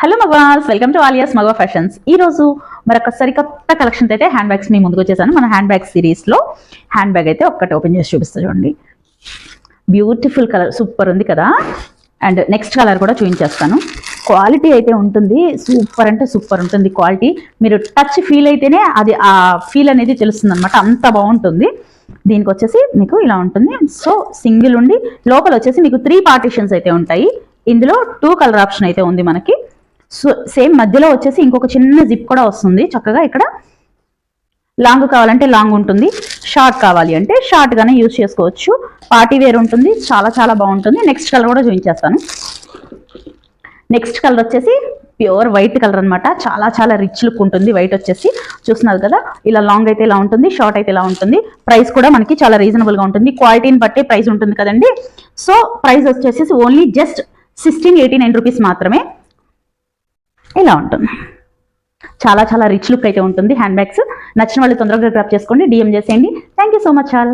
Hello మగవాస్, welcome to Aliya's Magava fashions. ఈ రోజు మరొకసారి కొత్త కలెక్షన్ అయితే హ్యాండ్ బ్యాగ్స్ మీ ముందుకు వచ్చేసాను. మన హ్యాండ్ బ్యాగ్ సిరీస్ లో హ్యాండ్ బ్యాగ్ అయితే ఒక్కటి ఓపెన్ చేసి చూపిస్తా చూడండి. బ్యూటిఫుల్ కలర్, సూపర్ ఉంది కదా. అండ్ నెక్స్ట్ కలర్ కూడా చూపించేస్తాను. క్వాలిటీ అయితే ఉంటుంది, సూపర్ అంటే సూపర్ ఉంటుంది క్వాలిటీ. మీరు టచ్ ఫీల్ అయితేనే అది ఆ ఫీల్ అనేది తెలుస్తుంది అనమాట, అంత బాగుంటుంది. దీనికి వచ్చేసి మీకు ఇలా ఉంటుంది. సో సింగిల్ ఉండి లోపల వచ్చేసి మీకు 3 పార్టీషన్స్ అయితే ఉంటాయి. ఇందులో 2 కలర్ ఆప్షన్ అయితే ఉంది మనకి. సో సేమ్ మధ్యలో వచ్చేసి ఇంకొక చిన్న జిప్ కూడా వస్తుంది. చక్కగా ఇక్కడ లాంగ్ కావాలంటే లాంగ్ ఉంటుంది, షార్ట్ కావాలి అంటే షార్ట్ గానే యూజ్ చేసుకోవచ్చు. పార్టీ వేర్ ఉంటుంది, చాలా చాలా బాగుంటుంది. నెక్స్ట్ కలర్ కూడా చూపించేస్తాను. నెక్స్ట్ కలర్ వచ్చేసి ప్యూర్ వైట్ కలర్ అనమాట. చాలా చాలా రిచ్ లుక్ ఉంటుంది. వైట్ వచ్చేసి చూస్తున్నారు కదా, ఇలా లాంగ్ అయితే ఇలా ఉంటుంది, షార్ట్ అయితే ఇలా ఉంటుంది. ప్రైస్ కూడా మనకి చాలా రీజనబుల్ గా ఉంటుంది. క్వాలిటీని బట్టి ప్రైస్ ఉంటుంది కదండి. సో ప్రైస్ వచ్చేసి ఓన్లీ జస్ట్ 1689 రూపీస్ మాత్రమే. ఇలా ఉంటుంది. చాలా చాలా రిచ్ లుక్ అయితే ఉంటుంది హ్యాండ్ బ్యాగ్స్. నచ్చిన వాళ్ళు తొందరగా గ్రాప్ చేసుకోండి, డిఎం చేసేయండి. Thank you so much all.